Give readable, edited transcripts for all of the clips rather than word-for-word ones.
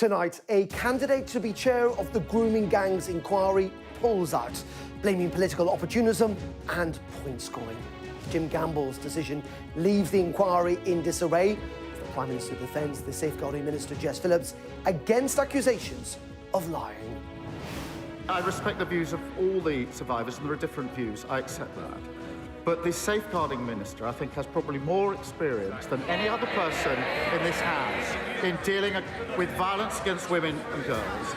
Tonight, a candidate to be chair of the grooming gang's inquiry pulls out, blaming political opportunism and point scoring. Jim Gamble's decision leaves the inquiry in disarray. The Prime Minister defends the Safeguarding Minister, Jess Phillips, against accusations of lying. I respect the views of all the survivors, and there are different views. I accept that. But the Safeguarding Minister, I think, has probably more experience than any other person in this House in dealing with violence against women and girls.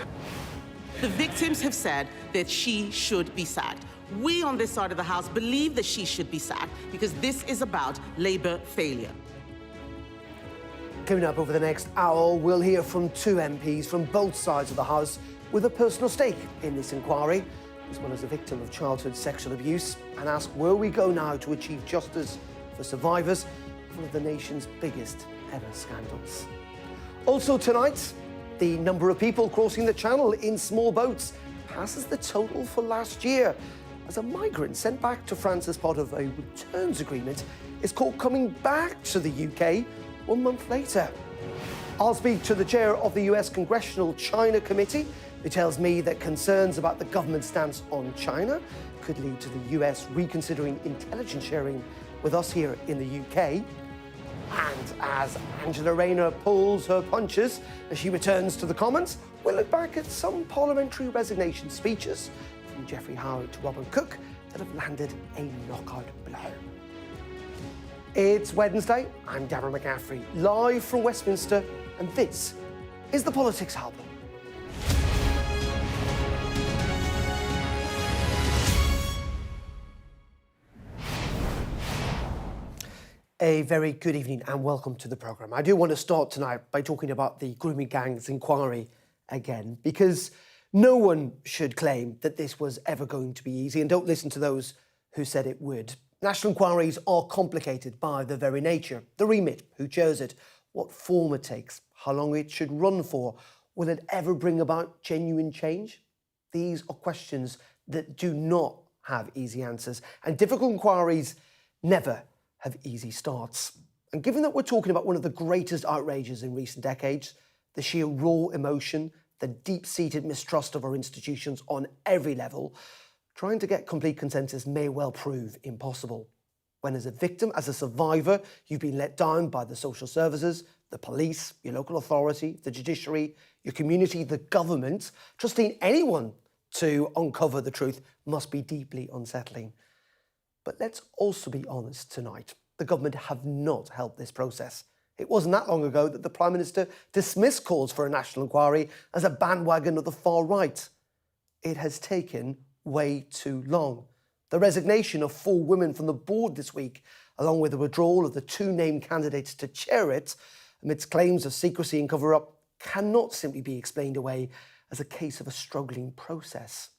The victims have said that she should be sacked. We on this side of the House believe that she should be sacked because this is about Labour failure. Coming up over the next hour, we'll hear from two MPs from both sides of the House with a personal stake in this inquiry, as well as a victim of childhood sexual abuse, and ask where we go now to achieve justice for survivors of one of the nation's biggest ever scandals. Also tonight, the number of people crossing the Channel in small boats passes the total for last year, as a migrant sent back to France as part of a returns agreement is caught coming back to the UK 1 month later. I'll speak to the chair of the US Congressional China Committee, who tells me that concerns about the government's stance on China could lead to the US reconsidering intelligence sharing with us here in the UK. And as Angela Rayner pulls her punches as she returns to the Commons, we'll look back at some parliamentary resignation speeches from Geoffrey Howe to Robin Cook that have landed a knockout blow. It's Wednesday, I'm Darren McCaffrey, live from Westminster, and this is the Politics Hub. A very good evening and welcome to the programme. I do want to start tonight by talking about the grooming gang's inquiry again, because no one should claim that this was ever going to be easy, and don't listen to those who said it would. National inquiries are complicated by their very nature. The remit, who chose it, what form it takes, how long it should run for, will it ever bring about genuine change? These are questions that do not have easy answers, and difficult inquiries never have easy starts. And given that we're talking about one of the greatest outrages in recent decades, the sheer raw emotion, the deep-seated mistrust of our institutions on every level, trying to get complete consensus may well prove impossible. When as a victim, as a survivor, you've been let down by the social services, the police, your local authority, the judiciary, your community, the government, trusting anyone to uncover the truth must be deeply unsettling. But let's also be honest tonight. The government have not helped this process. It wasn't that long ago that the Prime Minister dismissed calls for a national inquiry as a bandwagon of the far right. It has taken way too long. The resignation of 4 women from the board this week, along with the withdrawal of the 2 named candidates to chair it, amidst claims of secrecy and cover-up, cannot simply be explained away as a case of a struggling process.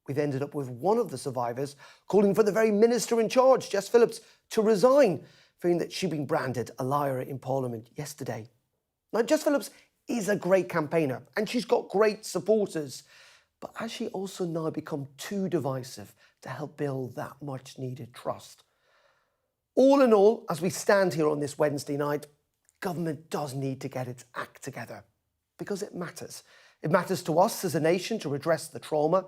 We've ended up with one of the survivors calling for the very minister in charge, Jess Phillips, to resign, fearing that she'd been branded a liar in Parliament yesterday. Now, Jess Phillips is a great campaigner and she's got great supporters, but has she also now become too divisive to help build that much needed trust? All in all, as we stand here on this Wednesday night, government does need to get its act together because it matters. It matters to us as a nation to redress the trauma,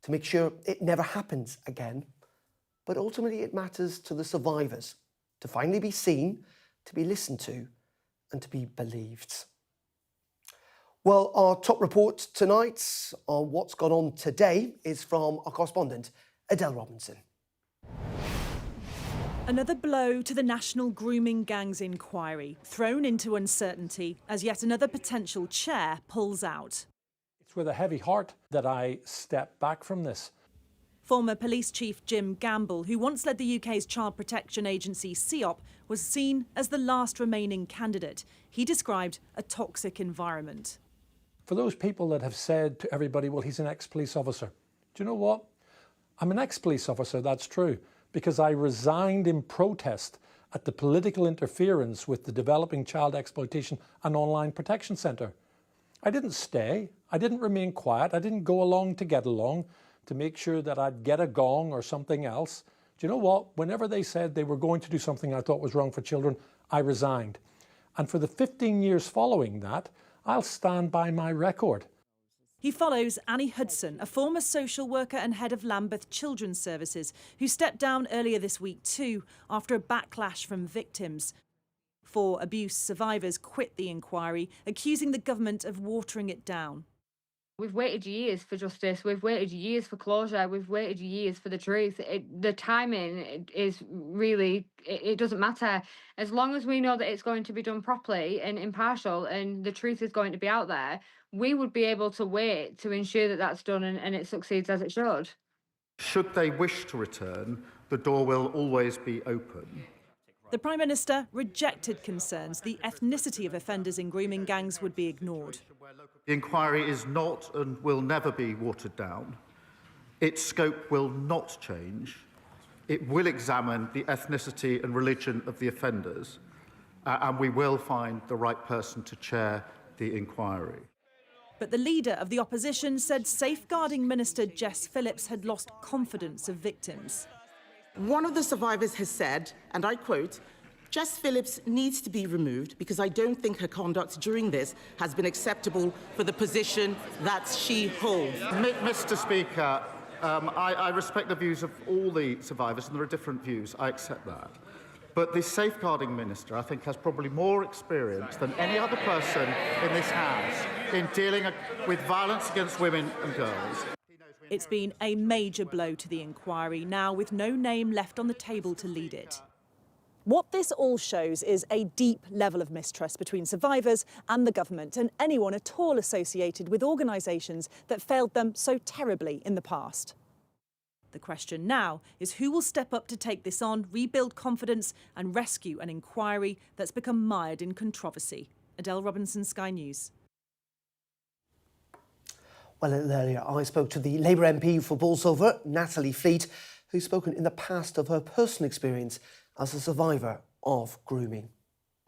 to make sure it never happens again. But ultimately it matters to the survivors to finally be seen, to be listened to, and to be believed. Well, our top report tonight on what's gone on today is from our correspondent, Adele Robinson. Another blow to the National Grooming Gang's inquiry, thrown into uncertainty as yet another potential chair pulls out. It's with a heavy heart that I step back from this. Former Police Chief Jim Gamble, who once led the UK's child protection agency CEOP, was seen as the last remaining candidate. He described a toxic environment. For those people that have said to everybody, well, he's an ex-police officer. Do you know what? I'm an ex-police officer, that's true, because I resigned in protest at the political interference with the Developing Child Exploitation and Online Protection Centre. I didn't stay, I didn't remain quiet, I didn't go along to get along to make sure that I'd get a gong or something else. Do you know what? Whenever they said they were going to do something I thought was wrong for children, I resigned. And for the 15 years following that, I'll stand by my record. He follows Annie Hudson, a former social worker and head of Lambeth Children's Services, who stepped down earlier this week too, after a backlash from victims. 4 abuse survivors quit the inquiry, accusing the government of watering it down. We've waited years for justice, we've waited years for closure, we've waited years for the truth. The timing is really, it doesn't matter. As long as we know that it's going to be done properly and impartial and the truth is going to be out there, we would be able to wait to ensure that that's done and it succeeds as it should. Should they wish to return, the door will always be open. The Prime Minister rejected concerns the ethnicity of offenders in grooming gangs would be ignored. The inquiry is not and will never be watered down. Its scope will not change. It will examine the ethnicity and religion of the offenders, and we will find the right person to chair the inquiry. But the leader of the opposition said Safeguarding Minister Jess Phillips had lost confidence of victims. One of the survivors has said, and I quote, "Jess Phillips needs to be removed because I don't think her conduct during this has been acceptable for the position that she holds." Mr. Speaker, I respect the views of all the survivors, and there are different views. I accept that. But the Safeguarding Minister, I think, has probably more experience than any other person in this House in dealing with violence against women and girls. It's been a major blow to the inquiry, now with no name left on the table to lead it. What this all shows is a deep level of mistrust between survivors and the government and anyone at all associated with organisations that failed them so terribly in the past. The question now is who will step up to take this on, rebuild confidence and rescue an inquiry that's become mired in controversy. Adele Robinson, Sky News. Well, a little earlier, I spoke to the Labour MP for Bolsover, Natalie Fleet, who's spoken in the past of her personal experience as a survivor of grooming.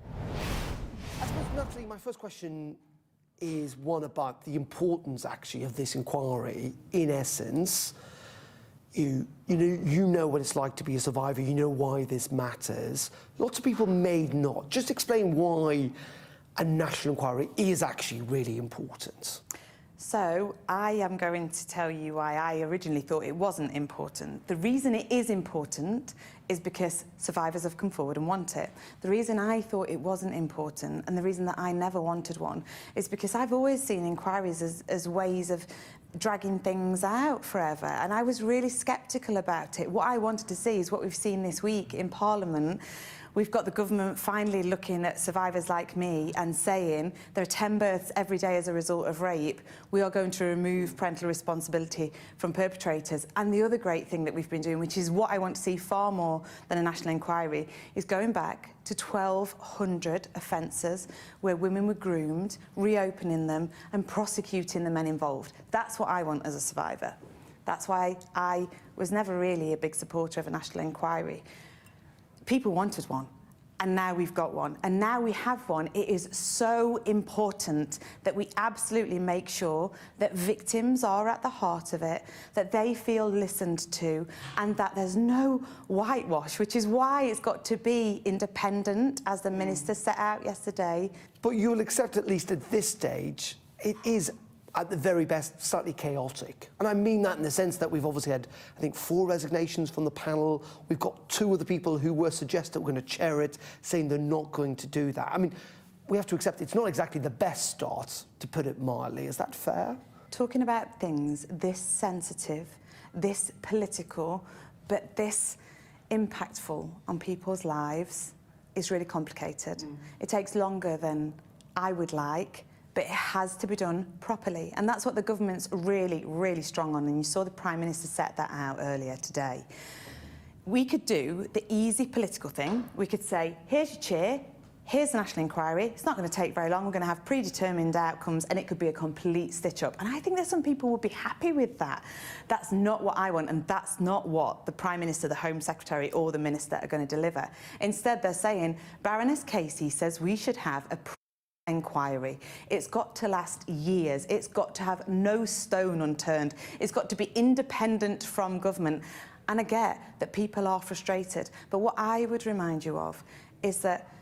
I suppose, Natalie, my first question is one about the importance, actually, of this inquiry. In essence, you know what it's like to be a survivor. You know why this matters. Lots of people may not. Just explain why a national inquiry is actually really important. So I am going to tell you why I originally thought it wasn't important. The reason it is important is because survivors have come forward and want it. The reason I thought it wasn't important and the reason that I never wanted one is because I've always seen inquiries as ways of dragging things out forever, and I was really sceptical about it. What I wanted to see is what we've seen this week in Parliament. We've got the government finally looking at survivors like me and saying there are 10 births every day as a result of rape. We are going to remove parental responsibility from perpetrators. And the other great thing that we've been doing, which is what I want to see far more than a national inquiry, is going back to 1,200 offences where women were groomed, reopening them and prosecuting the men involved. That's what I want as a survivor. That's why I was never really a big supporter of a national inquiry. People wanted one, and now we've got one. And now we have one. It is so important that we absolutely make sure that victims are at the heart of it, that they feel listened to, and that there's no whitewash, which is why it's got to be independent, as the Minister set out yesterday. But you'll accept, at least at this stage, it is at the very best, slightly chaotic. And I mean that in the sense that we've obviously had, I think, 4 resignations from the panel. We've got 2 of the people who were suggested were going to chair it saying they're not going to do that. I mean, we have to accept it's not exactly the best start, to put it mildly. Is that fair? Talking about things this sensitive, this political, but this impactful on people's lives is really complicated. It takes longer than I would like, but it has to be done properly. And that's what the government's really, really strong on. And you saw the Prime Minister set that out earlier today. We could do the easy political thing. We could say, here's your chair, here's the national inquiry. It's not going to take very long. We're going to have predetermined outcomes, and it could be a complete stitch-up. And I think that some people would be happy with that. That's not what I want, and that's not what the Prime Minister, the Home Secretary, or the Minister are going to deliver. Instead, they're saying, Baroness Casey says we should have a inquiry. It's got to last years. It's got to have no stone unturned. It's got to be independent from government. And I get that people are frustrated. But what I would remind you of is that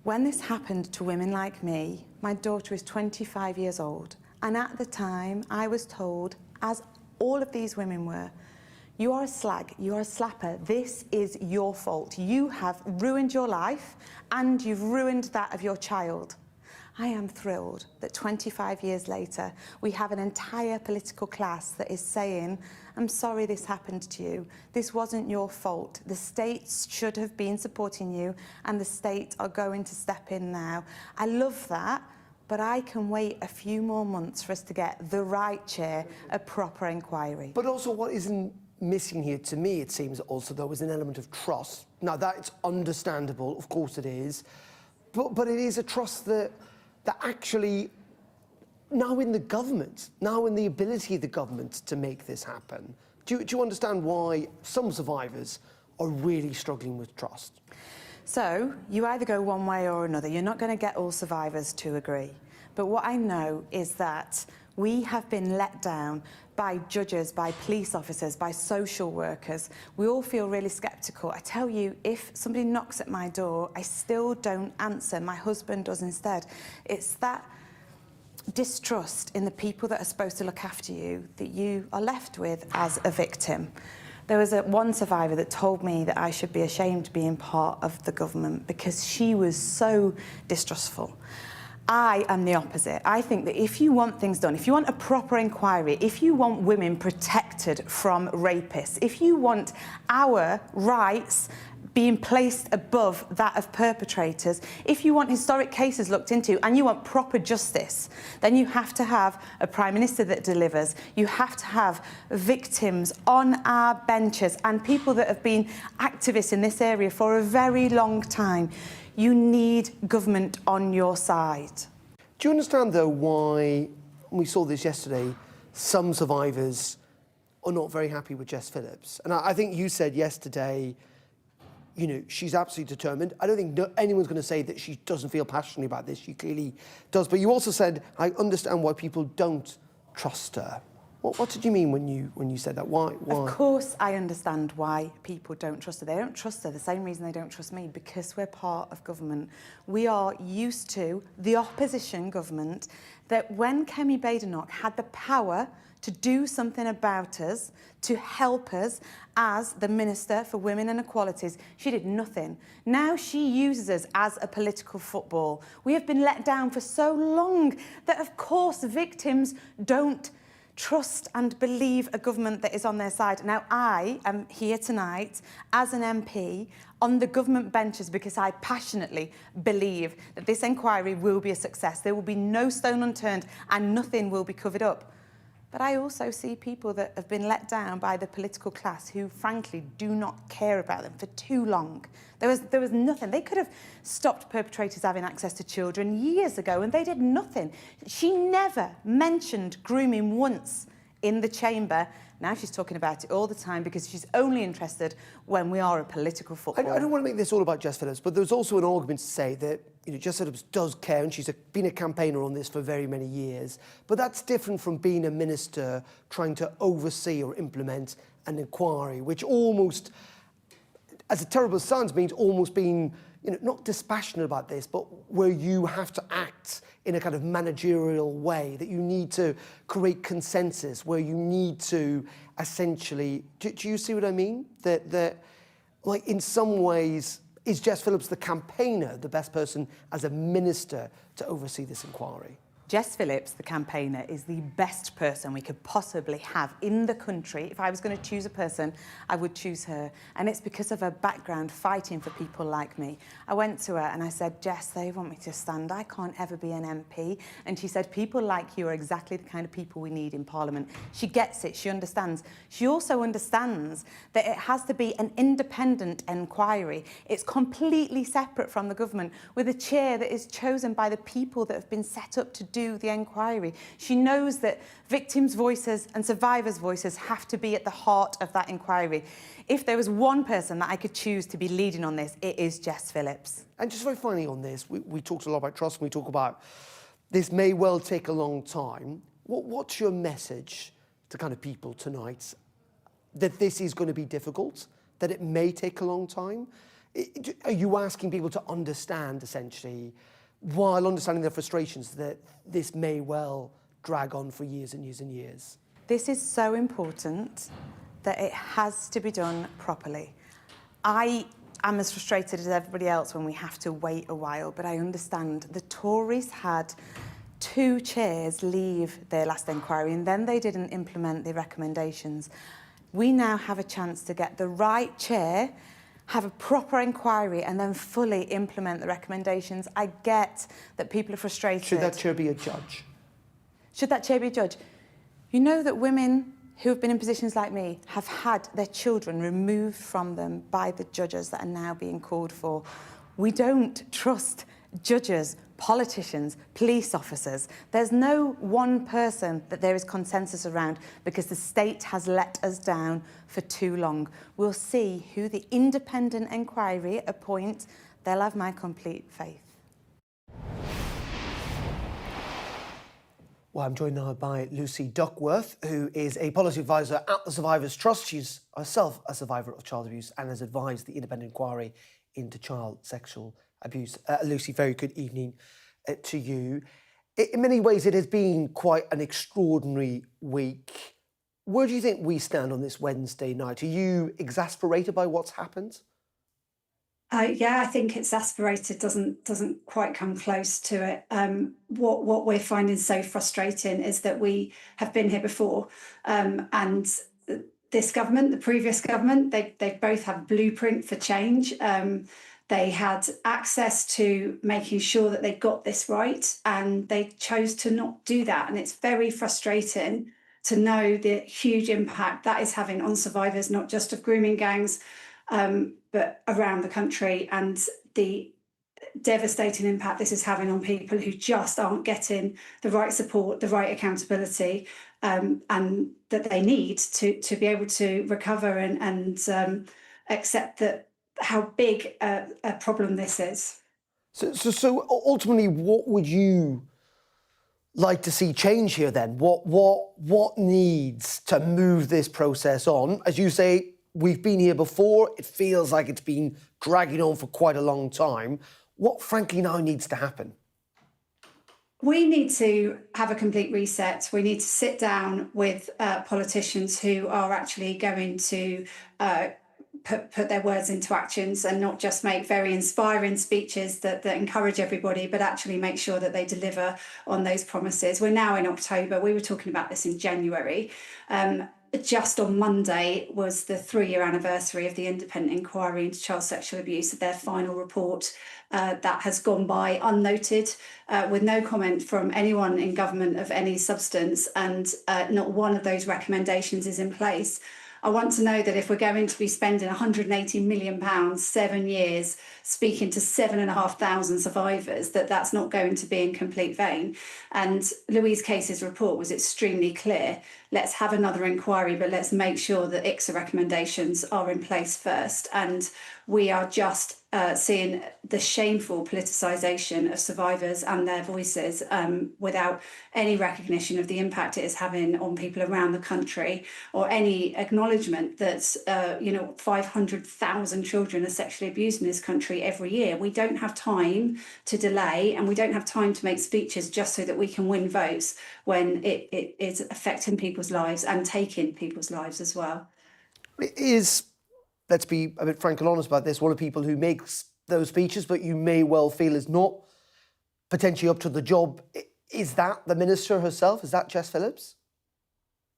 When this happened to women like me, my daughter is 25 years old, and at the time I was told, as all of these women were, you are a slag, you are a slapper, this is your fault. You have ruined your life and you've ruined that of your child. I am thrilled that 25 years later, we have an entire political class that is saying, I'm sorry this happened to you. This wasn't your fault. The states should have been supporting you and the state are going to step in now. I love that, but I can wait a few more months for us to get the right chair, a proper inquiry. But also what isn't missing here, to me, it seems also, though, is an element of trust. Now, that's understandable, of course it is, but it is a trust that actually, now in the government, now in the ability of the government to make this happen, do you understand why some survivors are really struggling with trust? So, you either go one way or another. You're not going to get all survivors to agree. But what I know is that we have been let down by judges, by police officers, by social workers. We all feel really sceptical. I tell you, if somebody knocks at my door, I still don't answer. My husband does instead. It's that distrust in the people that are supposed to look after you that you are left with as a victim. There was one survivor that told me that I should be ashamed being part of the government because she was so distrustful. I am the opposite. I think that if you want things done, if you want a proper inquiry, if you want women protected from rapists, if you want our rights being placed above that of perpetrators, if you want historic cases looked into and you want proper justice, then you have to have a Prime Minister that delivers. You have to have victims on our benches and people that have been activists in this area for a very long time. You need government on your side. Do you understand, though, why, we saw this yesterday, some survivors are not very happy with Jess Phillips? And I think you said yesterday, you know, she's absolutely determined. I don't think anyone's going to say that she doesn't feel passionately about this. She clearly does. But you also said, I understand why people don't trust her. What did you mean when you said that? Why? Of course I understand why people don't trust her. They don't trust her the same reason they don't trust me, because we're part of government. We are used to the opposition government that when Kemi Badenoch had the power to do something about us, to help us as the Minister for Women and Equalities, she did nothing. Now she uses us as a political football. We have been let down for so long that, of course, victims don't trust and believe a government that is on their side. Now, I am here tonight as an MP on the government benches because I passionately believe that this inquiry will be a success. There will be no stone unturned and nothing will be covered up. But I also see people that have been let down by the political class who, frankly, do not care about them for too long. There was nothing. They could have stopped perpetrators having access to children years ago, and they did nothing. She never mentioned grooming once in the chamber. Now she's talking about it all the time because she's only interested when we are a political football. I don't want to make this all about Jess Phillips, but there's also an argument to say that, you know, Jess Phillips does care, and she's been a campaigner on this for very many years. But that's different from being a minister trying to oversee or implement an inquiry, which almost, as terrible as it sounds, means almost being, you know, not dispassionate about this, but where you have to act in a kind of managerial way, that you need to create consensus, where you need to essentially, do you see what I mean? That like, in some ways, is Jess Phillips, the campaigner, the best person as a minister to oversee this inquiry? Jess Phillips, the campaigner, is the best person we could possibly have in the country. If I was going to choose a person, I would choose her. And it's because of her background fighting for people like me. I went to her and I said, Jess, they want me to stand. I can't ever be an MP. And she said, people like you are exactly the kind of people we need in Parliament. She gets it. She understands. She also understands that it has to be an independent inquiry. It's completely separate from the government, with a chair that is chosen by the people that have been set up to do the inquiry. She knows that victims' voices and survivors' voices have to be at the heart of that inquiry. If there was one person that I could choose to be leading on this, it is Jess Phillips. And just very finally on this, we talked a lot about trust, and we talk about this may well take a long time. What's your message to kind of people tonight? That this is going to be difficult, that it may take a long time? Are you asking people to understand, essentially, while understanding their frustrations, that this may well drag on for years and years and years? This is so important that it has to be done properly. I am as frustrated as everybody else when we have to wait a while, but I understand the Tories had 2 chairs leave their last inquiry and then they didn't implement the recommendations. We now have a chance to get the right chair, have a proper inquiry and then fully implement the recommendations. I get that people are frustrated. Should that chair be a judge? Should that chair be a judge? You know that women who have been in positions like me have had their children removed from them by the judges that are now being called for. We don't trust judges, politicians, police officers. There's no one person that there is consensus around because the state has let us down for too long. We'll see who the independent inquiry appoints. They'll have my complete faith. Well, I'm joined now by Lucy Duckworth, who is a policy advisor at the Survivors Trust. She's herself a survivor of child abuse and has advised the independent inquiry into child sexual abuse. Lucy, very good evening to you. In many ways, it has been quite an extraordinary week. Where do you think we stand on this Wednesday night? Are you exasperated by what's happened? Yeah, I think exasperated doesn't quite come close to it. What we're finding so frustrating is that we have been here before, and this government, the previous government, they both have blueprint for change. They had access to making sure that they got this right, and they chose to not do that. And it's very frustrating to know the huge impact that is having on survivors, not just of grooming gangs, but around the country, and the devastating impact this is having on people who just aren't getting the right support, the right accountability, and that they need to be able to recover and accept that how big a problem this is. So ultimately, what would you like to see change here then? What needs to move this process on? As you say, we've been here before. It feels like it's been dragging on for quite a long time. What, frankly, now needs to happen? We need to have a complete reset. We need to sit down with politicians who are actually going to put their words into actions and not just make very inspiring speeches that encourage everybody, but actually make sure that they deliver on those promises. We're now in October. We were talking about this in January. Just on Monday was the 3-year anniversary of the independent inquiry into child sexual abuse, their final report that has gone by unnoted, with no comment from anyone in government of any substance, and not one of those recommendations is in place. I want to know that if we're going to be spending £180 million, 7 years, speaking to 7,500 survivors, that's not going to be in complete vain. And Louise Case's report was extremely clear. Let's have another inquiry, but let's make sure that ICSA recommendations are in place first. And we are just seeing the shameful politicisation of survivors and their voices without any recognition of the impact it is having on people around the country, or any acknowledgement that 500,000 children are sexually abused in this country every year. We don't have time to delay, and we don't have time to make speeches just so that we can win votes when it is affecting people's lives and taking people's lives as well. It is, let's be a bit frank and honest about this, one of the people who makes those speeches, but you may well feel is not potentially up to the job. Is that the minister herself? Is that Jess Phillips?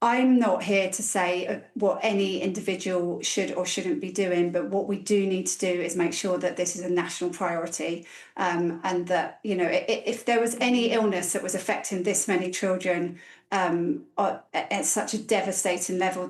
I'm not here to say what any individual should or shouldn't be doing, but what we do need to do is make sure that this is a national priority, and that, if there was any illness that was affecting this many children at such a devastating level,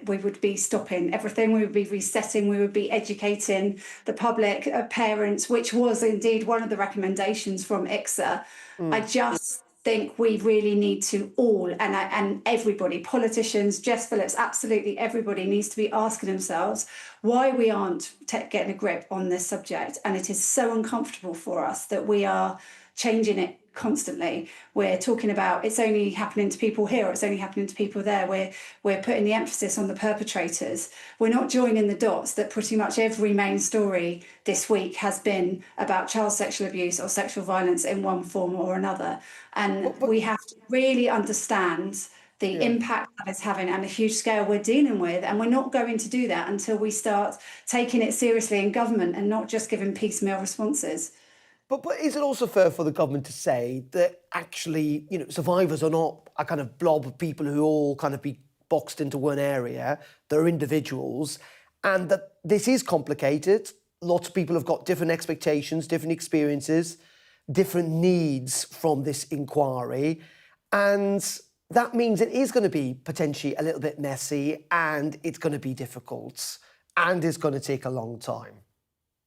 we would be stopping everything. We would be resetting. We would be educating the public, parents, which was indeed one of the recommendations from ICSA. I just think we really need to all, and everybody, politicians, Jess Phillips, absolutely everybody needs to be asking themselves why we aren't getting a grip on this subject. And it is so uncomfortable for us that we are changing it constantly. We're talking about it's only happening to people here, or it's only happening to people there. We're putting the emphasis on the perpetrators. We're not joining the dots that pretty much every main story this week has been about child sexual abuse or sexual violence in one form or another. And we have to really understand the impact that it's having and the huge scale we're dealing with. And we're not going to do that until we start taking it seriously in government and not just giving piecemeal responses. But is it also fair for the government to say that actually, survivors are not a kind of blob of people who all kind of be boxed into one area? They're individuals, and that this is complicated. Lots of people have got different expectations, different experiences, different needs from this inquiry, and that means it is going to be potentially a little bit messy, and it's going to be difficult, and it's going to take a long time.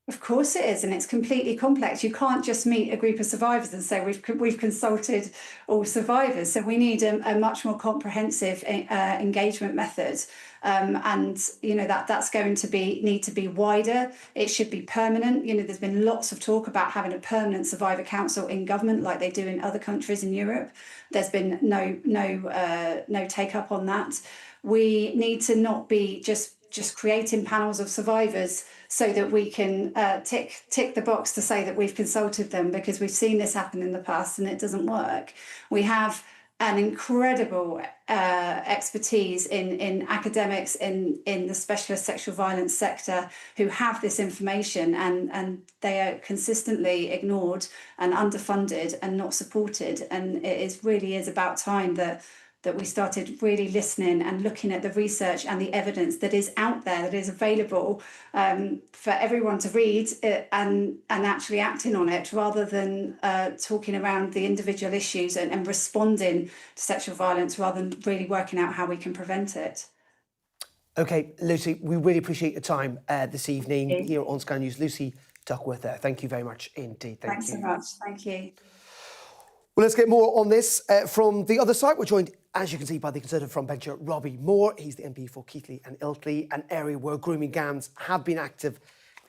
Of course it is, and it's completely complex. You can't just meet a group of survivors and say we've consulted all survivors. So we need a much more comprehensive engagement method, and that's going to need to be wider. It should be permanent. There's been lots of talk about having a permanent survivor council in government, like they do in other countries in Europe. There's been no take up on that. We need to not be just creating panels of survivors so that we can tick the box to say that we've consulted them, because we've seen this happen in the past and it doesn't work. We have an incredible expertise in academics in the specialist sexual violence sector who have this information, and they are consistently ignored and underfunded and not supported. And it really is about time that we started really listening and looking at the research and the evidence that is out there, that is available for everyone to read and actually acting on it, rather than talking around the individual issues and responding to sexual violence, rather than really working out how we can prevent it. OK, Lucy, we really appreciate your time this evening here on Sky News. Lucy Duckworth there. Thank you very much indeed. Thanks so much. Thank you. Well, let's get more on this from the other side. We're joined, as you can see, by the Conservative frontbencher Robbie Moore. He's the MP for Keighley and Ilkley, an area where grooming gangs have been active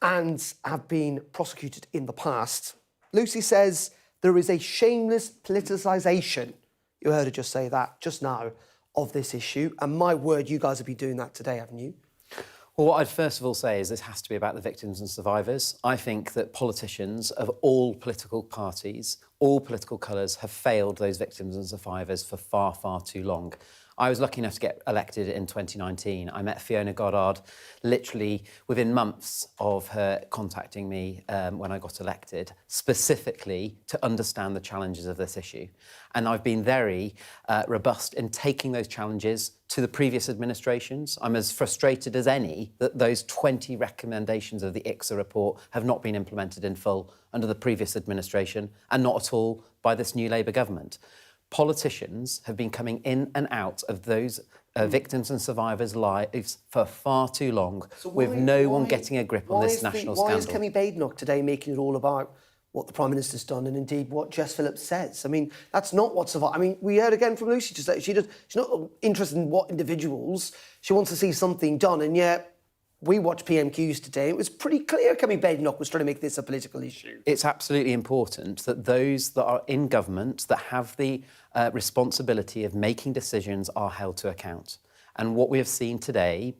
and have been prosecuted in the past. Lucy says there is a shameless politicisation, you heard her just say that just now, of this issue. And my word, you guys have been doing that today, haven't you? Well, what I'd first of all say is this has to be about the victims and survivors. I think that politicians of all political parties, all political colours, have failed those victims and survivors for far, far too long. I was lucky enough to get elected in 2019. I met Fiona Goddard literally within months of her contacting me when I got elected, specifically to understand the challenges of this issue. And I've been very robust in taking those challenges to the previous administrations. I'm as frustrated as any that those 20 recommendations of the ICSA report have not been implemented in full under the previous administration, and not at all by this new Labour government. Politicians have been coming in and out of those victims and survivors' lives for far too long, with no one getting a grip on this national scandal. Why is Kemi Badenoch today making it all about what the Prime Minister's done and indeed what Jess Phillips says? I mean, that's not what survivors... I mean, we heard again from Lucy just that she's not interested in what individuals. She wants to see something done, and yet we watched PMQs today. It was pretty clear Kemi Badenoch was trying to make this a political issue. It's absolutely important that those that are in government, that have the responsibility of making decisions, are held to account. And what we have seen today,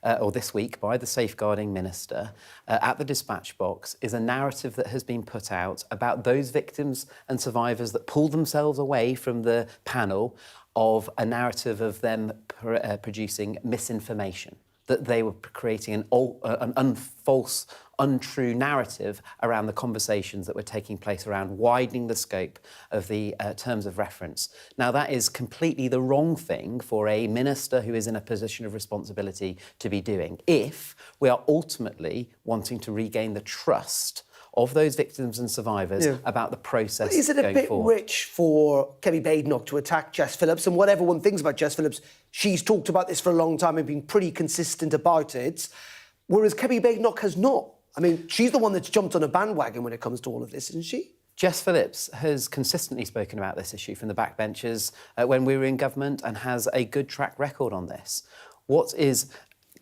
or this week, by the Safeguarding Minister at the dispatch box is a narrative that has been put out about those victims and survivors that pulled themselves away from the panel, of a narrative of them producing misinformation, that they were creating an false, untrue narrative around the conversations that were taking place around widening the scope of the terms of reference. Now, that is completely the wrong thing for a minister who is in a position of responsibility to be doing, if we are ultimately wanting to regain the trust of those victims and survivors about the process going forward. Is it a bit rich for Kemi Badenoch to attack Jess Phillips? And whatever one thinks about Jess Phillips, she's talked about this for a long time and been pretty consistent about it, whereas Kemi Badenoch has not. I mean, she's the one that's jumped on a bandwagon when it comes to all of this, isn't she? Jess Phillips has consistently spoken about this issue from the backbenches when we were in government, and has a good track record on this. What is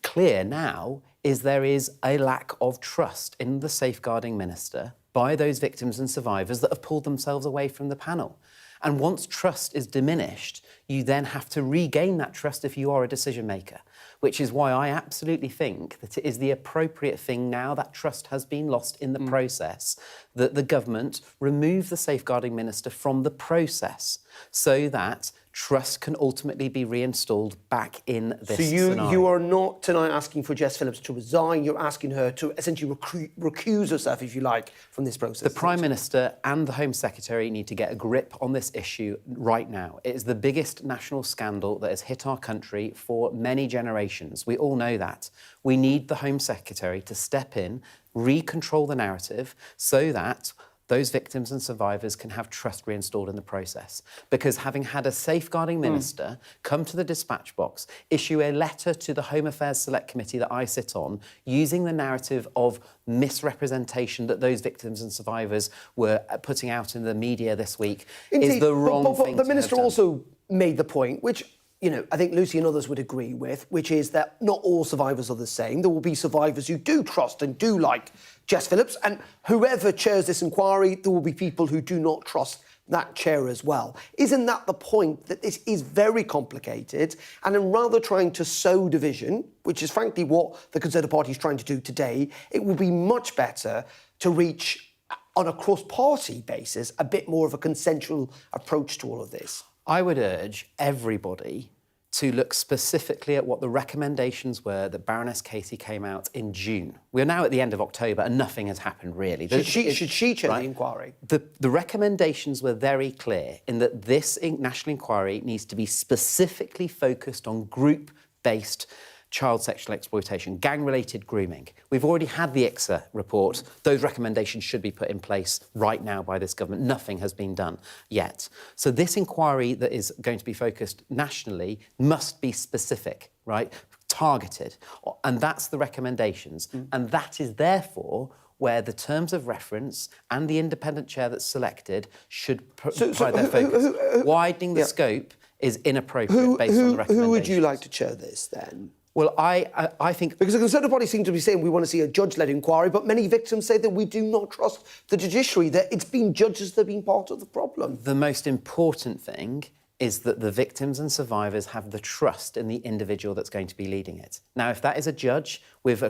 clear now is there is a lack of trust in the Safeguarding Minister by those victims and survivors that have pulled themselves away from the panel. And once trust is diminished, you then have to regain that trust if you are a decision maker, which is why I absolutely think that it is the appropriate thing now that trust has been lost in the process, that the government remove the safeguarding minister from the process so that trust can ultimately be reinstalled back in this scenario. You are not tonight asking for Jess Phillips to resign, you're asking her to essentially recuse herself, if you like, from this process. The Prime Minister and the Home Secretary need to get a grip on this issue right now. It is the biggest national scandal that has hit our country for many generations. We all know that. We need the Home Secretary to step in, recontrol the narrative so that those victims and survivors can have trust reinstalled in the process. Because having had a safeguarding minister come to the dispatch box, issue a letter to the Home Affairs Select Committee that I sit on, using the narrative of misrepresentation that those victims and survivors were putting out in the media this week, is the wrong thing the to minister have done. also made the point, which, you know, I think Lucy and others would agree with, which is that not all survivors are the same. There will be survivors who do trust and do like Jess Phillips, and whoever chairs this inquiry, there will be people who do not trust that chair as well. Isn't that the point, that this is very complicated, and in rather trying to sow division, which is frankly what the Conservative Party is trying to do today, it will be much better to reach, on a cross-party basis, a bit more of a consensual approach to all of this? I would urge everybody to look specifically at what the recommendations were that Baroness Casey came out in June. We're now at the end of October and nothing has happened really. Should she chair the inquiry? The recommendations were very clear in that this national inquiry needs to be specifically focused on group-based child sexual exploitation, gang-related grooming. We've already had the ICSA report. Those recommendations should be put in place right now by this government. Nothing has been done yet. So this inquiry that is going to be focused nationally must be specific, right? Targeted. And that's the recommendations. And that is therefore where the terms of reference and the independent chair that's selected should provide their focus. Widening the scope is inappropriate based on the recommendations. Who would you like to chair this then? Well, I think... Because the Conservative Party seem to be saying we want to see a judge-led inquiry, but many victims say that we do not trust the judiciary, that it's been judges that have been part of the problem. The most important thing is that the victims and survivors have the trust in the individual that's going to be leading it. Now, if that is a judge with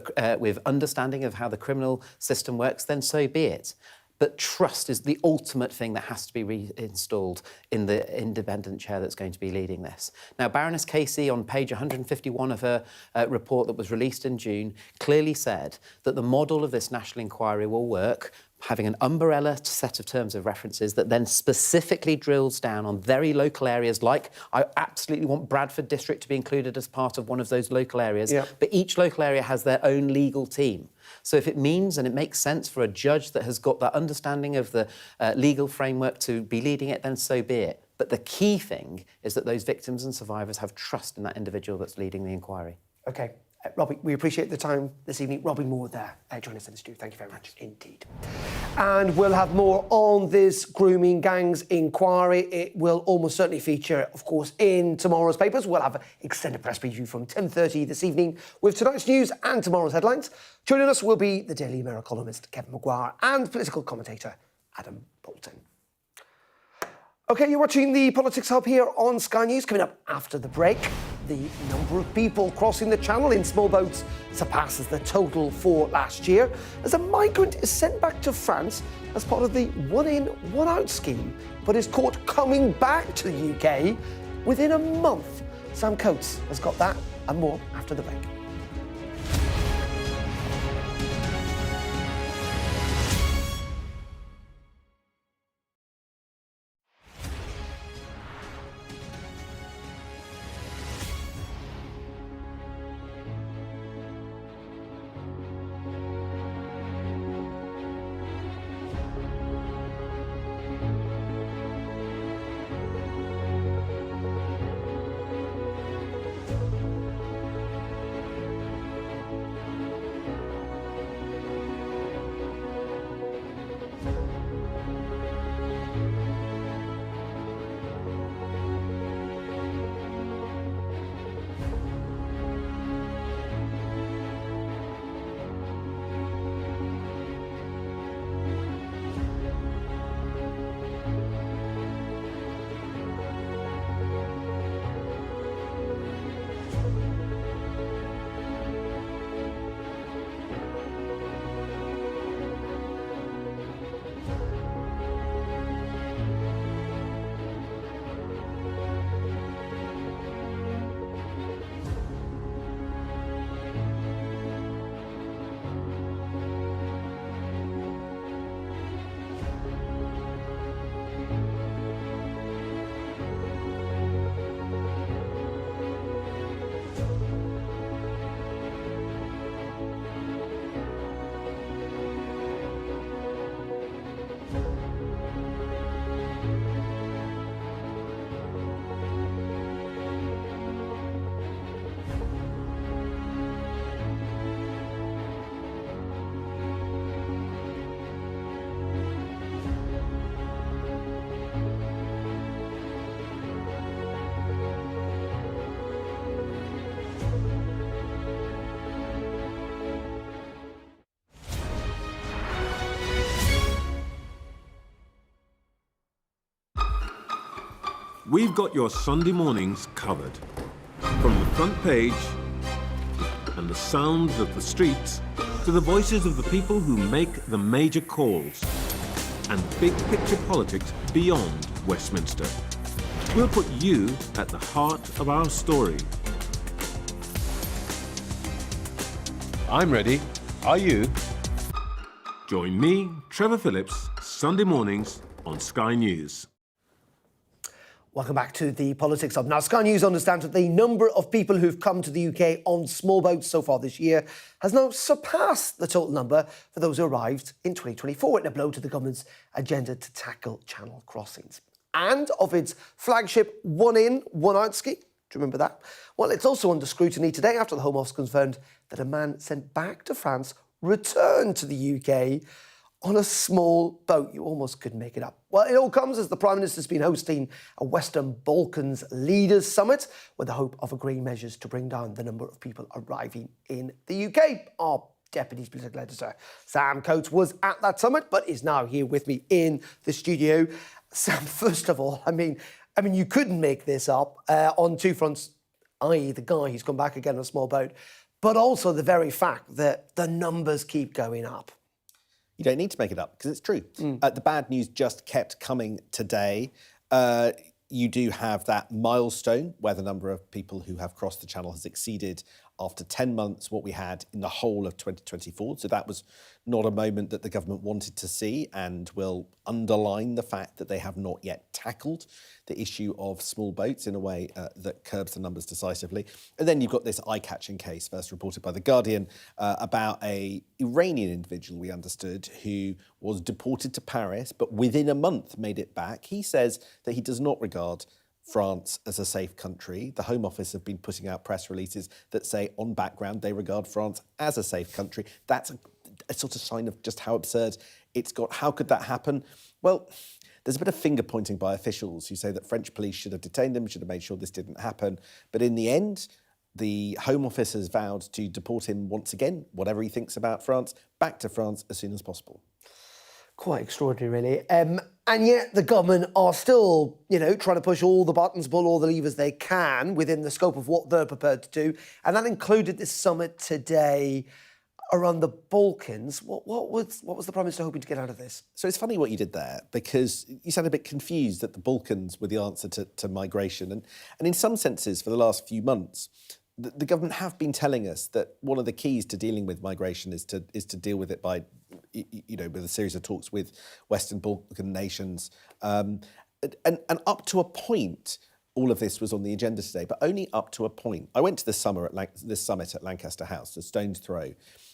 understanding of how the criminal system works, then so be it. But trust is the ultimate thing that has to be reinstalled in the independent chair that's going to be leading this. Now, Baroness Casey, on page 151 of her report that was released in June, clearly said that the model of this national inquiry will work having an umbrella set of terms of references that then specifically drills down on very local areas, like I absolutely want Bradford District to be included as part of one of those local areas, but each local area has their own legal team. So if it means and it makes sense for a judge that has got that understanding of the legal framework to be leading it, then so be it. But the key thing is that those victims and survivors have trust in that individual that's leading the inquiry. OK. Robbie, we appreciate the time this evening. Robbie Moore there, joining us in the studio. Thank you very much indeed. And we'll have more on this grooming gangs inquiry. It will almost certainly feature, of course, in tomorrow's papers. We'll have an extended press preview from 10:30 this evening with tonight's news and tomorrow's headlines. Joining us will be the Daily Mirror columnist Kevin Maguire and political commentator Adam Bolton. OK, you're watching the Politics Hub here on Sky News. Coming up after the break, the number of people crossing the channel in small boats surpasses the total for last year as a migrant is sent back to France as part of the one-in, one-out scheme, but is caught coming back to the UK within a month. Sam Coates has got that and more after the break. we've got your Sunday mornings covered. From the front page and the sounds of the streets to the voices of the people who make the major calls and big picture politics beyond Westminster. We'll put you at the heart of our story. I'm ready. Are you? Join me, Trevor Phillips, Sunday mornings on Sky News. Welcome back to the Politics Hub. Now, Sky News understands that the number of people who've come to the UK on small boats so far this year has now surpassed the total number for those who arrived in 2024, in a blow to the government's agenda to tackle channel crossings. And of its flagship one in, one out scheme. Do you remember that? Well, it's also under scrutiny today after the Home Office confirmed that a man sent back to France returned to the UK on a small boat. You almost couldn't make it up. Well, it all comes as the Prime Minister's been hosting a Western Balkans Leaders Summit with the hope of agreeing measures to bring down the number of people arriving in the UK. Our Deputy Political Editor, Sam Coates, was at that summit, but is now here with me in the studio. Sam, first of all, I mean, you couldn't make this up on two fronts, i.e. the guy who's come back again on a small boat, but also the very fact that the numbers keep going up. You don't need to make it up because it's true. The bad news just kept coming today. You do have that milestone where the number of people who have crossed the channel has exceeded after 10 months what we had in the whole of 2024. So that was not a moment that the government wanted to see and will underline the fact that they have not yet tackled the issue of small boats in a way that curbs the numbers decisively. And then you've got this eye-catching case, first reported by The Guardian, about an Iranian individual, we understood, who was deported to Paris, but within a month made it back. He says that he does not regard France as a safe country. The Home Office have been putting out press releases that say on background they regard France as a safe country. That's a sort of sign of just how absurd it's got. How could that happen? Well, there's a bit of finger pointing by officials who say that French police should have detained him, should have made sure this didn't happen. But in the end, the Home Office has vowed to deport him once again, whatever he thinks about France, back to France as soon as possible. Quite extraordinary, really. And yet the government are still, trying to push all the buttons, pull all the levers they can within the scope of what they're prepared to do. And that included this summit today around the Balkans. What was the Prime Minister hoping to get out of this? So it's funny what you did there, because you sound a bit confused that the Balkans were the answer to migration. And in some senses, for the last few months, the government have been telling us that one of the keys to dealing with migration is to deal with it by, with a series of talks with Western Balkan nations. And up to a point, all of this was on the agenda today, but only up to a point. I went to this summit at Lancaster House, a stone's throw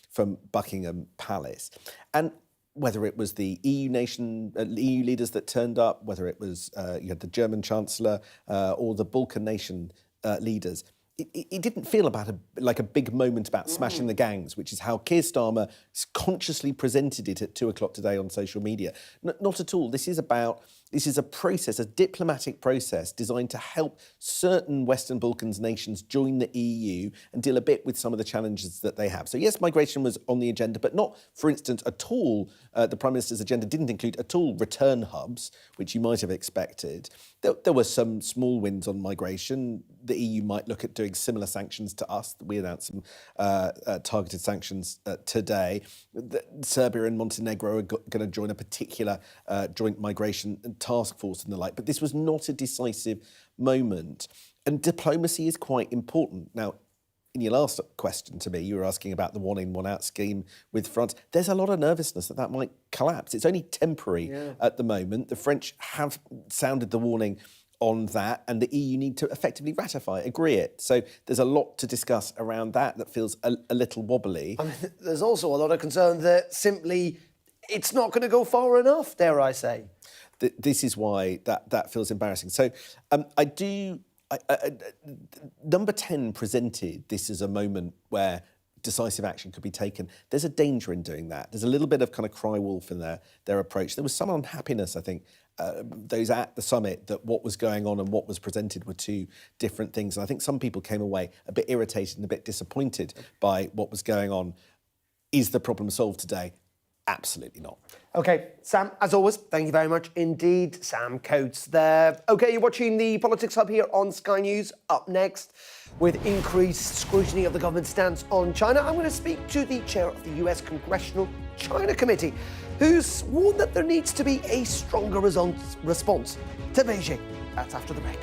from Buckingham Palace. And whether it was the EU leaders that turned up, whether it was you had the German Chancellor or the Balkan nation leaders, it didn't feel like a big moment about smashing the gangs, which is how Keir Starmer consciously presented it at 2:00 today on social media. Not at all. This is a process, a diplomatic process designed to help certain Western Balkans nations join the EU and deal a bit with some of the challenges that they have. So yes, migration was on the agenda, but not, for instance, at all. The Prime Minister's agenda didn't include at all return hubs, which you might have expected. There were some small wins on migration. The EU might look at doing similar sanctions to us. We announced some targeted sanctions today. Serbia and Montenegro are going to join a particular joint migration task force and the like. But this was not a decisive moment. And diplomacy is quite important. Now, in your last question to me, you were asking about the one-in, one-out scheme with France. There's a lot of nervousness that might collapse. It's only temporary at the moment. The French have sounded the warning on that, and the EU need to effectively agree it. So there's a lot to discuss around that feels a little wobbly. I mean, there's also a lot of concern that simply it's not going to go far enough, dare I say. This is why that feels embarrassing. So number 10 presented this as a moment where decisive action could be taken. There's a danger in doing that. There's a little bit of kind of cry wolf in their approach. There was some unhappiness, I think, those at the summit, that what was going on and what was presented were two different things. And I think some people came away a bit irritated and a bit disappointed by what was going on. Is the problem solved today? Absolutely not. OK, Sam, as always, thank you very much indeed. Sam Coates there. OK, you're watching the Politics Hub here on Sky News. Up next, with increased scrutiny of the government's stance on China, I'm going to speak to the chair of the US Congressional China Committee, who's warned that there needs to be a stronger response to Beijing. That's after the break.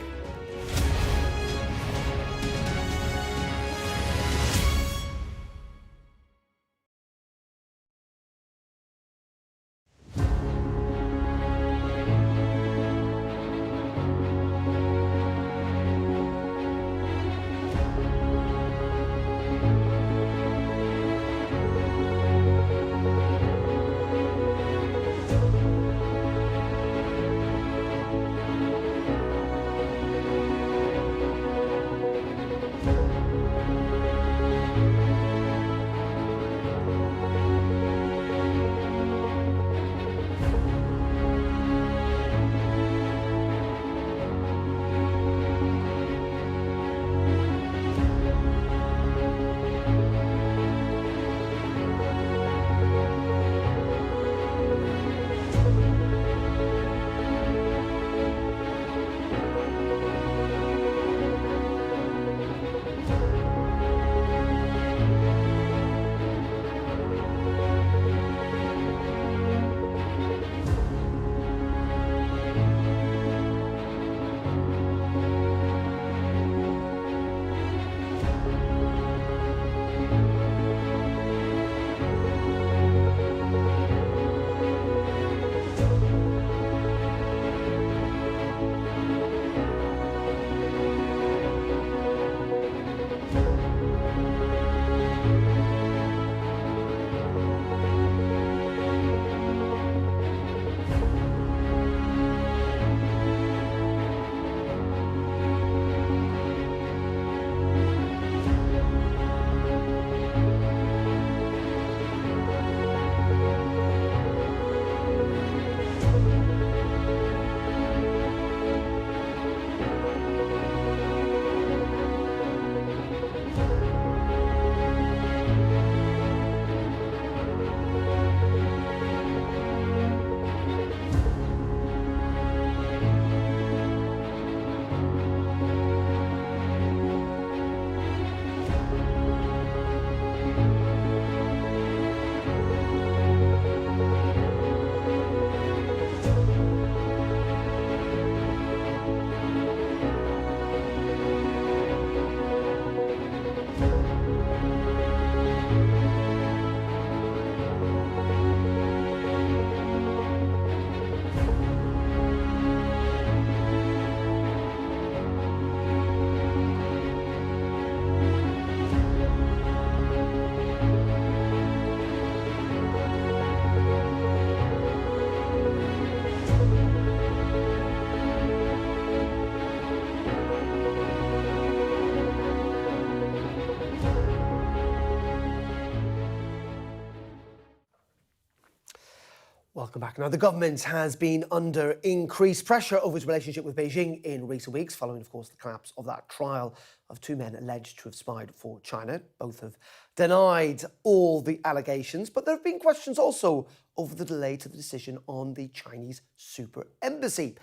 Welcome back. Now, the government has been under increased pressure over its relationship with Beijing in recent weeks, following, of course, the collapse of that trial of two men alleged to have spied for China. Both have denied all the allegations, but there have been questions also over the delay to the decision on the Chinese super embassy.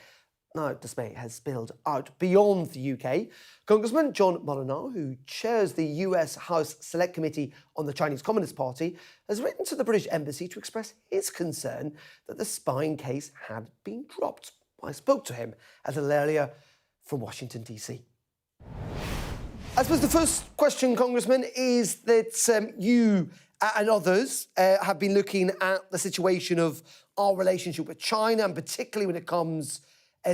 Now, dismay has spilled out beyond the UK. Congressman John Molyneux, who chairs the US House Select Committee on the Chinese Communist Party, has written to the British Embassy to express his concern that the spying case had been dropped. I spoke to him a little earlier from Washington, D.C. I suppose the first question, Congressman, is that you and others have been looking at the situation of our relationship with China, and particularly when it comes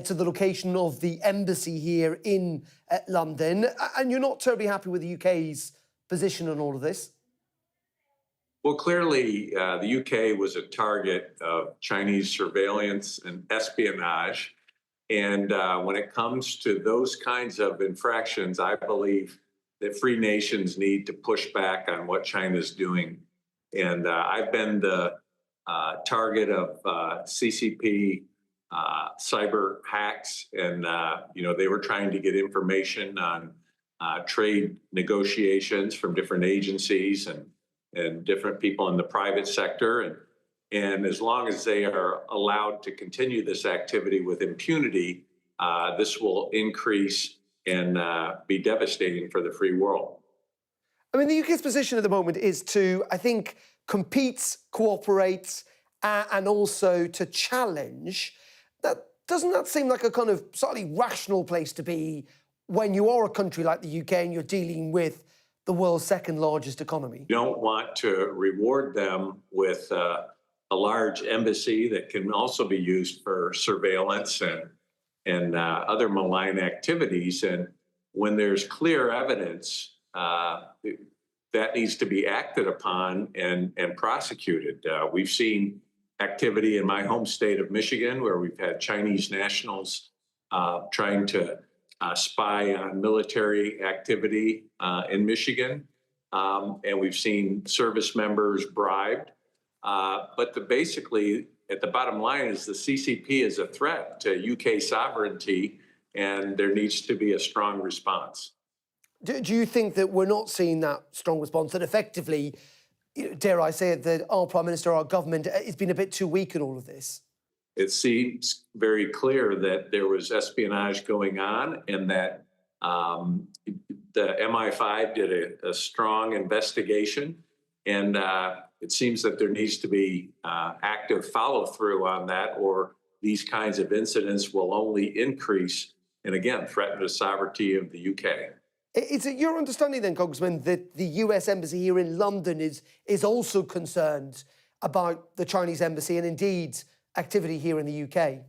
to the location of the embassy here in London. And you're not terribly happy with the UK's position on all of this? Well, clearly, the UK was a target of Chinese surveillance and espionage. And when it comes to those kinds of infractions, I believe that free nations need to push back on what China's doing. And I've been the target of CCP cyber hacks, and they were trying to get information on trade negotiations from different agencies and different people in the private sector, And as long as they are allowed to continue this activity with impunity, this will increase and be devastating for the free world. I mean, the UK's position at the moment is to, I think, compete, cooperate, and also to challenge. Doesn't that seem like a kind of slightly rational place to be when you are a country like the UK and you're dealing with the world's second largest economy? You don't want to reward them with a large embassy that can also be used for surveillance and other malign activities. And when there's clear evidence, that needs to be acted upon and prosecuted. We've seen activity in my home state of Michigan, where we've had Chinese nationals trying to spy on military activity in Michigan. And we've seen service members bribed. But basically, at the bottom line is the CCP is a threat to UK sovereignty, and there needs to be a strong response. Do you think that we're not seeing that strong response, that effectively, dare I say it, that our Prime Minister, our government, has been a bit too weak in all of this? It seems very clear that there was espionage going on, and that the MI5 did a strong investigation. And it seems that there needs to be active follow-through on that, or these kinds of incidents will only increase and, again, threaten the sovereignty of the UK. Is it your understanding then, Congressman, that the US Embassy here in London is also concerned about the Chinese embassy and indeed activity here in the UK?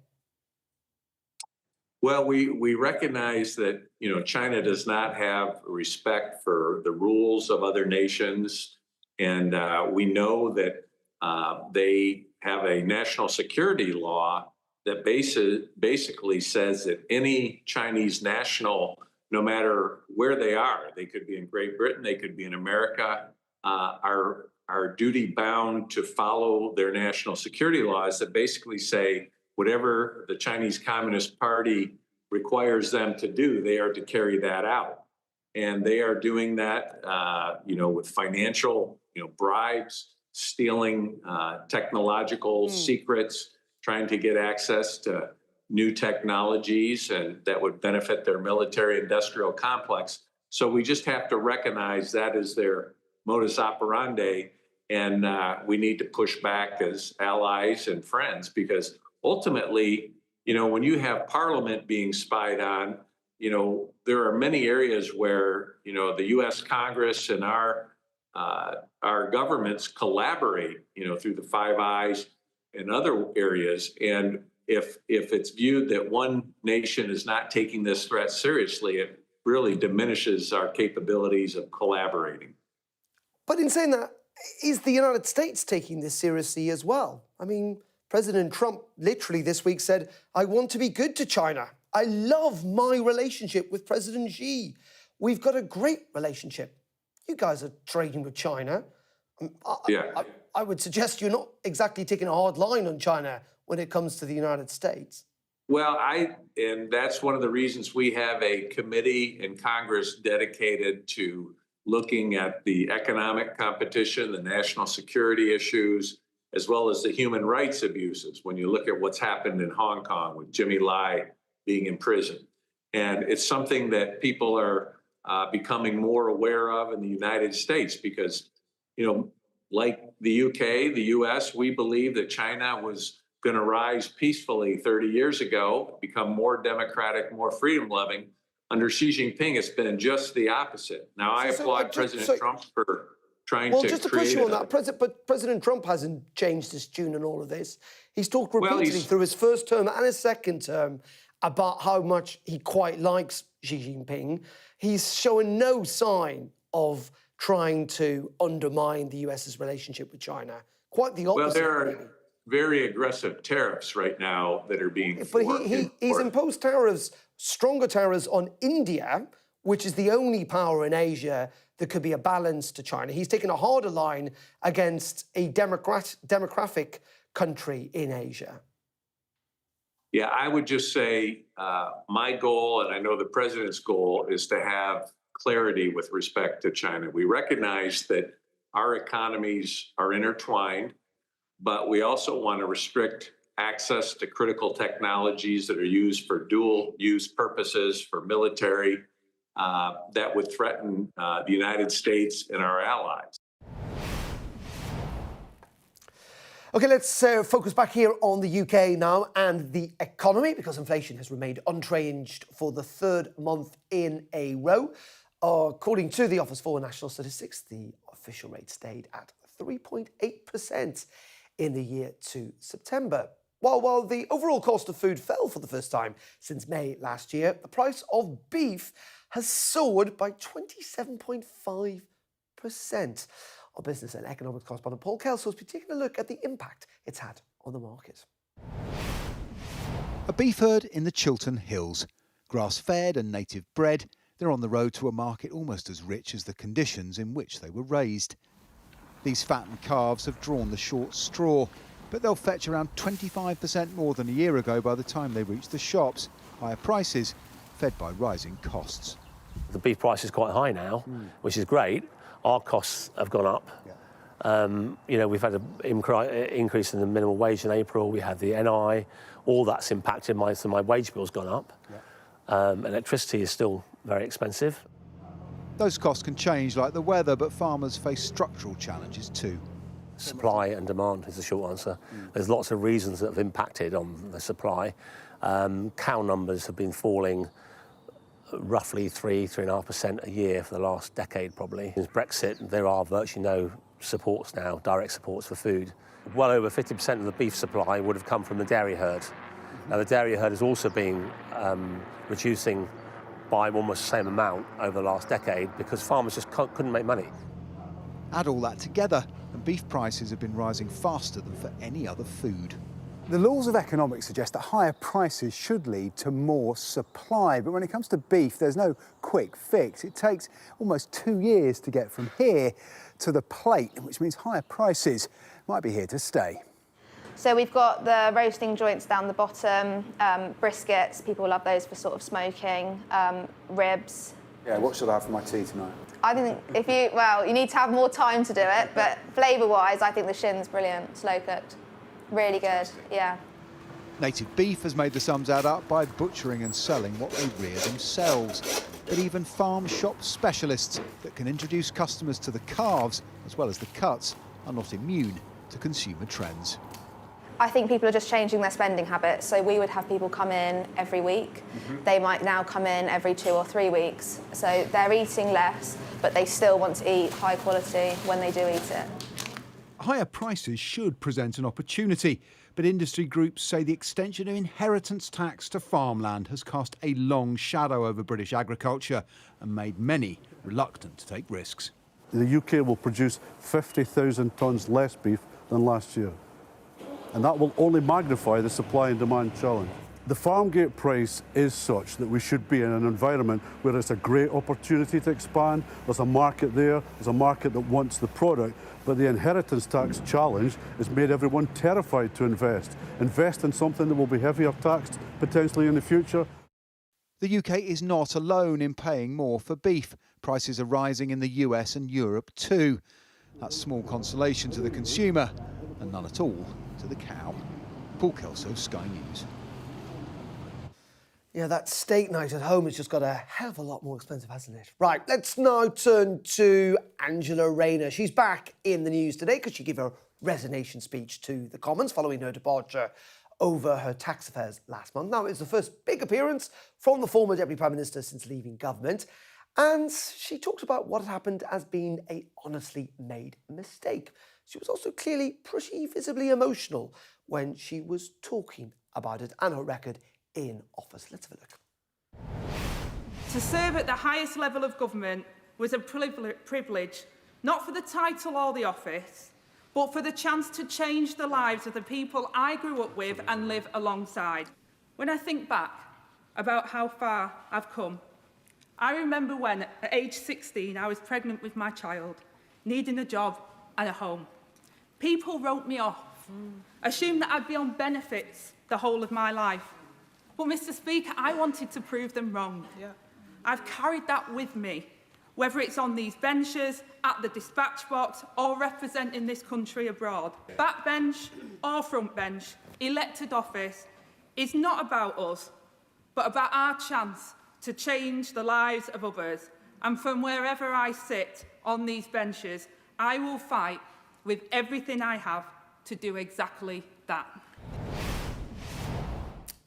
Well, we recognize that, China does not have respect for the rules of other nations. And we know that they have a national security law that basically says that any Chinese national, no matter where they are, they could be in Great Britain, they could be in America, are duty bound to follow their national security laws that basically say whatever the Chinese Communist Party requires them to do, they are to carry that out. And they are doing that, with financial, bribes, stealing technological secrets, trying to get access to new technologies, and that would benefit their military-industrial complex. So we just have to recognize that is their modus operandi, and we need to push back as allies and friends, because ultimately, when you have Parliament being spied on, there are many areas where, the U.S. Congress and our governments collaborate, through the Five Eyes and other areas. And if it's viewed that one nation is not taking this threat seriously, it really diminishes our capabilities of collaborating. But in saying that, is the United States taking this seriously as well? I mean, President Trump literally this week said, I want to be good to China. I love my relationship with President Xi. We've got a great relationship. You guys are trading with China. I would suggest you're not exactly taking a hard line on China when it comes to the United States. Well, and that's one of the reasons we have a committee in Congress dedicated to looking at the economic competition, the national security issues, as well as the human rights abuses. When you look at what's happened in Hong Kong with Jimmy Lai being in prison. And it's something that people are becoming more aware of in the United States because, like the UK, the US, we believe that China was going to rise peacefully 30 years ago, become more democratic, more freedom-loving. Under Xi Jinping, it's been just the opposite. Now, I applaud President Trump for trying to just to push you on that, but President Trump hasn't changed his tune in all of this. He's talked repeatedly through his first term and his second term about how much he quite likes Xi Jinping. He's showing no sign of trying to undermine the US's relationship with China. Quite the opposite. Well, there are very aggressive tariffs right now that are being But he's imposed tariffs, stronger tariffs on India, which is the only power in Asia that could be a balance to China. He's taken a harder line against a democratic country in Asia. Yeah, I would just say my goal, and I know the president's goal, is to have clarity with respect to China. We recognize that our economies are intertwined, but we also want to restrict access to critical technologies that are used for dual use purposes for military that would threaten the United States and our allies. OK, let's focus back here on the UK now and the economy, because inflation has remained unchanged for the third month in a row. According to the Office for National Statistics, the official rate stayed at 3.8% in the year to September. While the overall cost of food fell for the first time since May last year, the price of beef has soared by 27.5%. Our business and economics correspondent Paul Kelso has been taking a look at the impact it's had on the market. A beef herd in the Chiltern Hills. Grass-fed and native bred, they're on the road to a market almost as rich as the conditions in which they were raised. These fattened calves have drawn the short straw, but they'll fetch around 25% more than a year ago by the time they reach the shops. Higher prices, fed by rising costs. The beef price is quite high now, which is great. Our costs have gone up. You know, we've had an increase in the minimum wage in April. We had the NI. All that's impacted so my wage bill's gone up. Electricity is still very expensive. Those costs can change like the weather, but farmers face structural challenges too. Supply and demand is the short answer. There's lots of reasons that have impacted on the supply. Cow numbers have been falling roughly 3.5% a year for the last decade probably. Since Brexit, there are virtually no supports now, direct supports for food. Well over 50% of the beef supply would have come from the dairy herd. Now the dairy herd has also been reducing by almost the same amount over the last decade because farmers just couldn't make money. Add all that together and beef prices have been rising faster than for any other food. The laws of economics suggest that higher prices should lead to more supply, but when it comes to beef, there's no quick fix. It takes almost 2 years to get from here to the plate, which means higher prices might be here to stay. So we've got the roasting joints down the bottom, briskets, people love those for sort of smoking, ribs. Yeah, what should I have for my tea tonight? I think you need to have more time to do it, but flavour-wise, I think the shin's brilliant, slow cooked. Really good, yeah. Native beef has made the sums add up by butchering and selling what they rear themselves. But even farm shop specialists that can introduce customers to the calves, as well as the cuts, are not immune to consumer trends. I think people are just changing their spending habits. So we would have people come in every week. They might now come in every 2 or 3 weeks. So they're eating less, but they still want to eat high quality when they do eat it. Higher prices should present an opportunity, but industry groups say the extension of inheritance tax to farmland has cast a long shadow over British agriculture and made many reluctant to take risks. The UK will produce 50,000 tonnes less beef than last year, and that will only magnify the supply and demand challenge. The farm gate price is such that we should be in an environment where it's a great opportunity to expand. There's a market there, there's a market that wants the product, but the inheritance tax challenge has made everyone terrified to invest. Invest in something that will be heavier taxed potentially in the future. The UK is not alone in paying more for beef. Prices are rising in the US and Europe too. That's small consolation to the consumer and none at all to the cow. Paul Kelso, Sky News. Yeah, that steak night at home has just got a hell of a lot more expensive, hasn't it? Right, let's now turn to Angela Rayner. She's back in the news today because she gave a resignation speech to the Commons following her departure over her tax affairs last month. Now, it's the first big appearance from the former Deputy Prime Minister since leaving government. And she talked about what had happened as being an honestly made mistake. She was also clearly pretty visibly emotional when she was talking about it and her record in office. Let's have a look. To serve at the highest level of government was a privilege, not for the title or the office, but for the chance to change the lives of the people I grew up with and live alongside. When I think back about how far I've come, I remember when, at age 16, I was pregnant with my child, needing a job and a home. People wrote me off, assumed that I'd be on benefits the whole of my life. But, Mr. Speaker, I wanted to prove them wrong. I've carried that with me whether it's on these benches, at the dispatch box, or representing this country abroad. Backbench or front bench, elected office is not about us, but about our chance to change the lives of others. And from wherever I sit on these benches, I will fight with everything I have to do exactly that.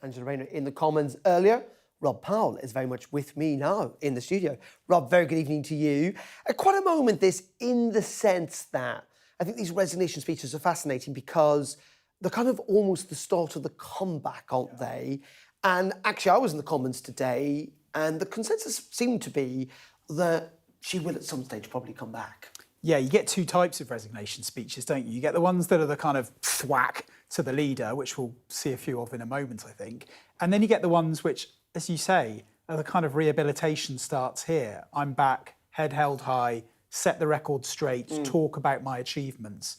Angela Rayner in the Commons earlier. Rob Powell is very much with me now in the studio. Rob, very good evening to you. Quite a moment this in the sense that I think these resignation speeches are fascinating because they're kind of almost the start of the comeback, aren't they? And actually, I was in the Commons today and the consensus seemed to be that she will at some stage probably come back. Yeah, you get two types of resignation speeches, don't you? You get the ones that are the kind of thwack to the leader, which we'll see a few of in a moment, I think. And then you get the ones which, as you say, are the kind of rehabilitation starts here. I'm back, head held high, set the record straight, talk about my achievements.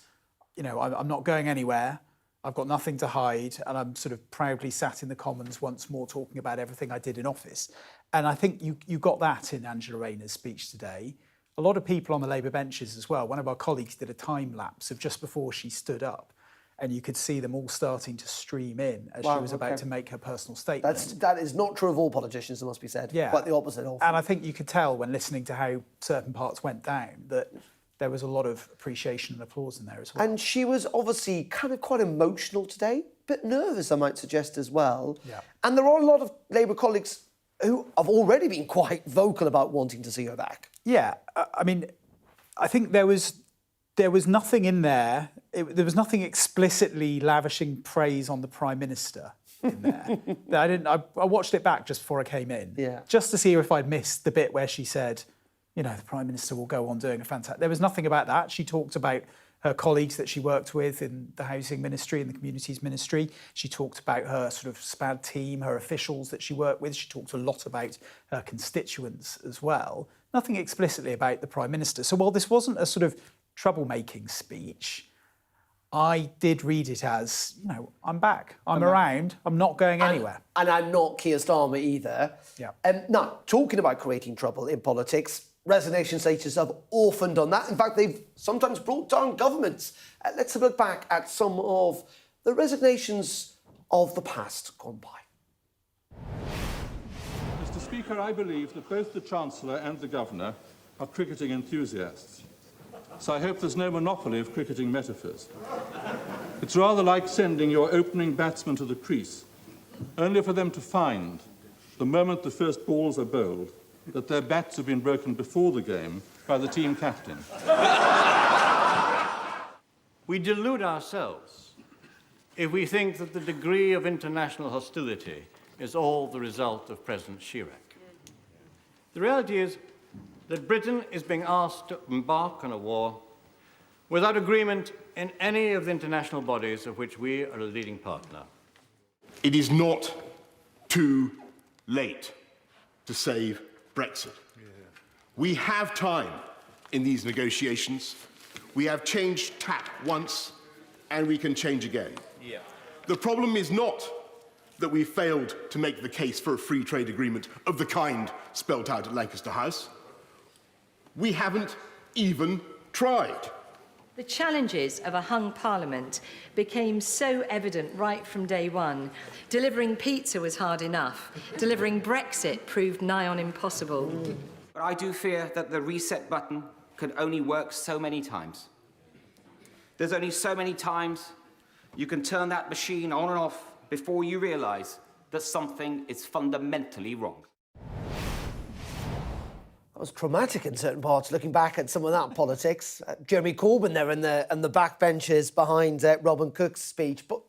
You know, I'm not going anywhere. I've got nothing to hide, and I'm sort of proudly sat in the Commons once more talking about everything I did in office. And I think you got that in Angela Rayner's speech today. A lot of people on the Labour benches as well. One of our colleagues did a time lapse of just before she stood up, and you could see them all starting to stream in as she was about to make her personal statement. That is not true of all politicians, it must be said. Yeah. Quite the opposite of. And I think you could tell when listening to how certain parts went down that there was a lot of appreciation and applause in there as well. And she was obviously kind of quite emotional today, but nervous, I might suggest as well. Yeah. And there are a lot of Labour colleagues who have already been quite vocal about wanting to see her back. Yeah, I mean, I think there was nothing in there. There was nothing explicitly lavishing praise on the Prime Minister in there. I watched it back just before I came in, just to see if I'd missed the bit where she said, you know, the Prime Minister will go on doing a fantastic... There was nothing about that. She talked about her colleagues that she worked with in the Housing Ministry and the Communities Ministry. She talked about her sort of SPAD team, her officials that she worked with. She talked a lot about her constituents as well. Nothing explicitly about the Prime Minister. So while this wasn't a sort of troublemaking speech, I did read it as, you know, I'm back, I'm around, I'm not going anywhere. And I'm not Keir Starmer either. Yeah. Now, talking about creating trouble in politics, resignation stages have often done that. In fact, they've sometimes brought down governments. Let's have a look back at some of the resignations of the past gone by. Mr. Speaker, I believe that both the Chancellor and the Governor are cricketing enthusiasts. So I hope there's no monopoly of cricketing metaphors. It's rather like sending your opening batsman to the crease, only for them to find, the moment the first balls are bowled, that their bats have been broken before the game by the team captain. We delude ourselves if we think that the degree of international hostility is all the result of President Chirac. The reality is that Britain is being asked to embark on a war without agreement in any of the international bodies of which we are a leading partner. It is not too late to save Brexit. We have time in these negotiations. We have changed tack once, and we can change again. The problem is not that we failed to make the case for a free trade agreement of the kind spelt out at Lancaster House. We haven't even tried. The challenges of a hung parliament became so evident right from day one. Delivering pizza was hard enough. Delivering Brexit proved nigh on impossible. But I do fear that the reset button can only work so many times. There's only so many times you can turn that machine on and off before you realise that something is fundamentally wrong. That was traumatic in certain parts, looking back at some of that politics. Jeremy Corbyn there and the backbenchers behind Robin Cook's speech. But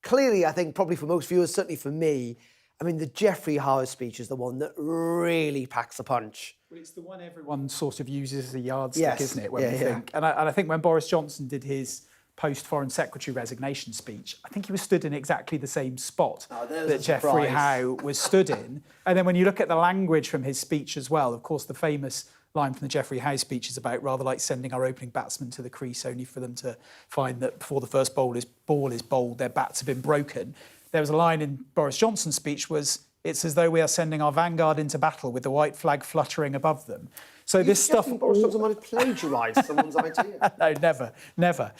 clearly, I think probably for most viewers, certainly for me, I mean, the Geoffrey Howe speech is the one that really packs a punch. Well, it's the one everyone sort of uses as a yardstick, isn't it, when we yeah. think? And I think when Boris Johnson did his post-Foreign Secretary resignation speech, I think he was stood in exactly the same spot that Geoffrey Howe was stood in. And then when you look at the language from his speech as well, of course, the famous line from the Geoffrey Howe speech is about rather like sending our opening batsmen to the crease only for them to find that before the first ball is bowled, their bats have been broken. There was a line in Boris Johnson's speech was, It's as though we are sending our vanguard into battle with the white flag fluttering above them. So this stuff... Boris Johnson might have plagiarised someone's idea. No, never.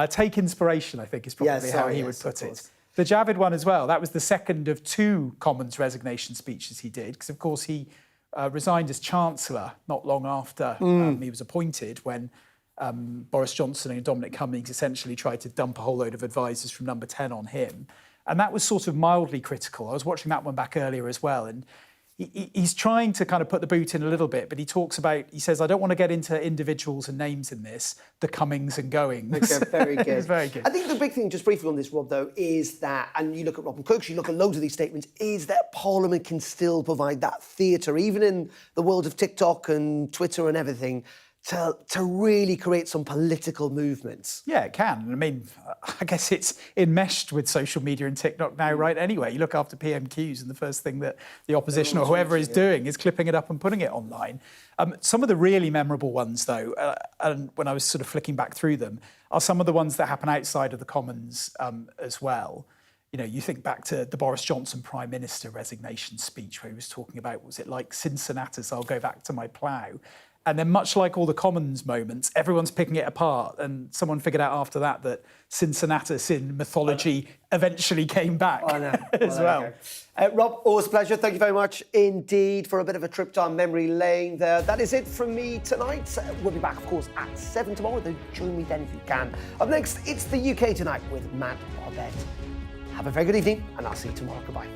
Take inspiration, I think, is probably how he would put it. The Javid one as well, that was the second of 2 Commons resignation speeches he did, because, of course, he resigned as Chancellor not long after he was appointed, when Boris Johnson and Dominic Cummings essentially tried to dump a whole load of advisers from Number 10 on him. And that was sort of mildly critical. I was watching that one back earlier as well, and he's trying to kind of put the boot in a little bit, but he says, I don't want to get into individuals and names in this, the comings and goings. Okay, very good. It's very good. I think the big thing, just briefly on this, Rob, though, is that, and you look at Robin Cook, you look at loads of these statements, is that Parliament can still provide that theatre, even in the world of TikTok and Twitter and everything, to really create some political movements. Yeah, it can. I mean, I guess it's enmeshed with social media and TikTok now, right? Anyway, you look after PMQs and the first thing that the opposition or whoever is doing is clipping it up and putting it online. Some of the really memorable ones, though, and when I was sort of flicking back through them, are some of the ones that happen outside of the Commons as well. You know, you think back to the Boris Johnson Prime Minister resignation speech where he was talking about, was it like Cincinnatus, I'll go back to my plough. And then much like all the Commons moments, everyone's picking it apart. And someone figured out after that Cincinnatus in mythology eventually came back as well. Rob, always a pleasure. Thank you very much indeed for a bit of a trip down memory lane there. That is it from me tonight. We'll be back, of course, at 7 tomorrow. Then join me then if you can. Up next, it's the UK Tonight with Matt Barbette. Have a very good evening, and I'll see you tomorrow. Goodbye.